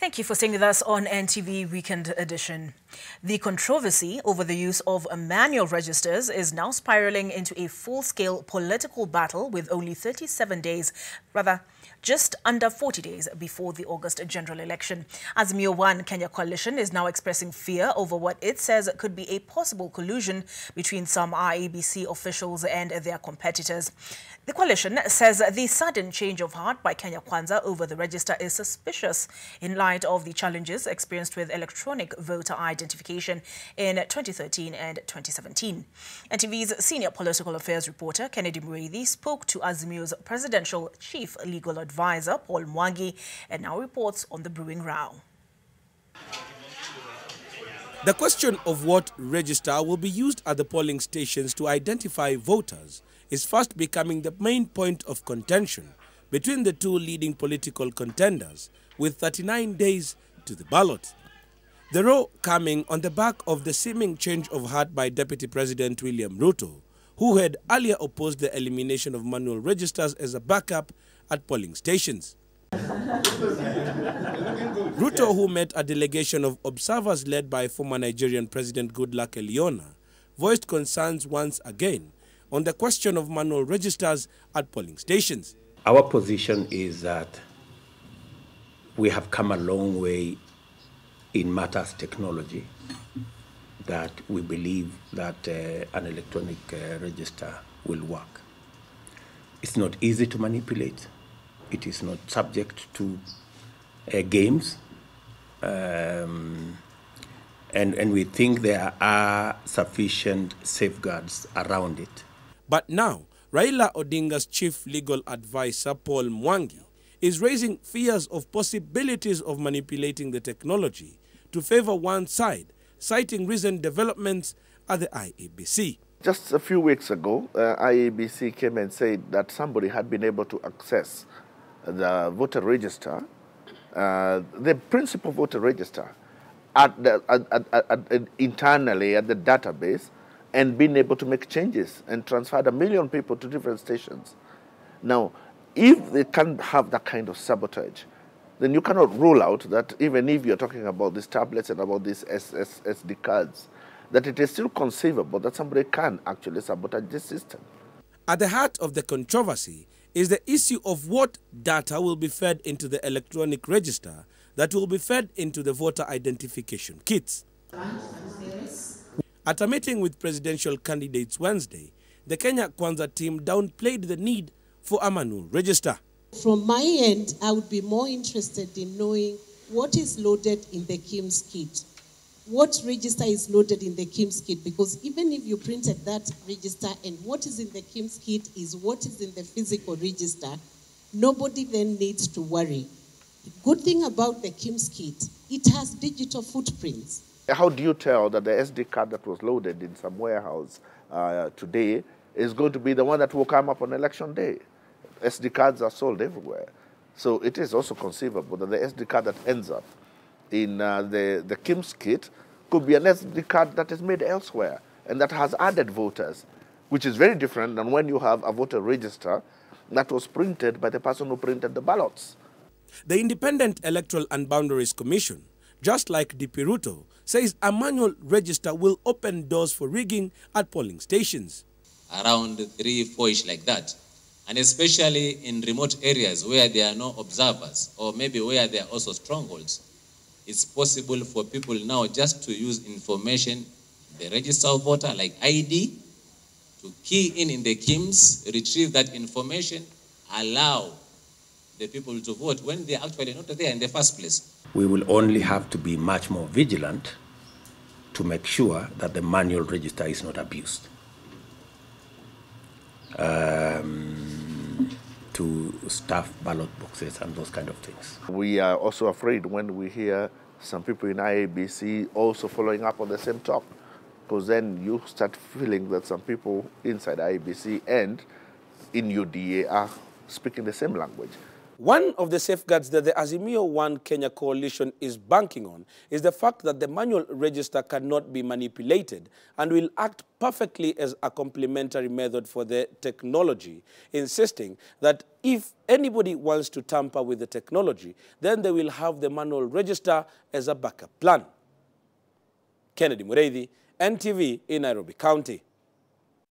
Thank you for staying with us on NTV Weekend Edition. The controversy over the use of manual registers is now spiraling into a full-scale political battle with only 37 days, just under 40 days before the August general election. Azimio One Kenya coalition is now expressing fear over what it says could be a possible collusion between some IEBC officials and their competitors. The coalition says the sudden change of heart by Kenya Kwanza over the register is suspicious in light of the challenges experienced with electronic voter identification in 2013 and 2017. NTV's senior political affairs reporter Kennedy Mureithi spoke to Azimio's presidential chief legal advisor Paul Mwangi and now reports on the brewing row. The question of what register will be used at the polling stations to identify voters is fast becoming the main point of contention between the two leading political contenders, with 39 days to the ballot. The row coming on the back of the seeming change of heart by Deputy President William Ruto, who had earlier opposed the elimination of manual registers as a backup at polling stations. Ruto, who met a delegation of observers led by former Nigerian President Goodluck Eliona, voiced concerns once again on the question of manual registers at polling stations. Our position is that we have come a long way in matters technology, that we believe that an electronic register will work. It's not easy to manipulate. It is not subject to games. And we think there are sufficient safeguards around it. But now, Raila Odinga's chief legal advisor, Paul Mwangi, is raising fears of possibilities of manipulating the technology to favor one side, citing recent developments at the IEBC. Just a few weeks ago, IEBC came and said that somebody had been able to access the voter register, the principal voter register, internally at the database, and been able to make changes and transfer 1 million people to different stations. Now, if they can't have that kind of sabotage, then you cannot rule out that even if you're talking about these tablets and about these SD cards, that it is still conceivable that somebody can actually sabotage this system. At the heart of the controversy is the issue of what data will be fed into the electronic register that will be fed into the voter identification kits. At a meeting with presidential candidates Wednesday, the Kenya Kwanza team downplayed the need for a manual register. From my end, I would be more interested in knowing what is loaded in the KIMS kit. What register is loaded in the KIMS kit? Because even if you printed that register and what is in the KIMS kit is what is in the physical register, nobody then needs to worry. The good thing about the KIMS kit, it has digital footprints. How do you tell that the SD card that was loaded in some warehouse today is going to be the one that will come up on election day? SD cards are sold everywhere. So it is also conceivable that the SD card that ends up in the KIMS kit could be an SD card that is made elsewhere and that has added voters, which is very different than when you have a voter register that was printed by the person who printed the ballots. The Independent Electoral and Boundaries Commission, just like DP Ruto, says a manual register will open doors for rigging at polling stations. Around 3-4-ish like that. And especially in remote areas where there are no observers or maybe where there are also strongholds, it's possible for people now just to use information, the register of voter like ID, to key in the KIMS, retrieve that information, allow the people to vote when they're actually not there in the first place. We will only have to be much more vigilant to make sure that the manual register is not abused. To stuff ballot boxes and those kind of things. We are also afraid when we hear some people in IEBC also following up on the same talk, because then you start feeling that some people inside IEBC and in UDA are speaking the same language. One of the safeguards that the Azimio One Kenya coalition is banking on is the fact that the manual register cannot be manipulated and will act perfectly as a complementary method for the technology, insisting that if anybody wants to tamper with the technology, then they will have the manual register as a backup plan. Kennedy Mureithi, NTV in Nairobi County.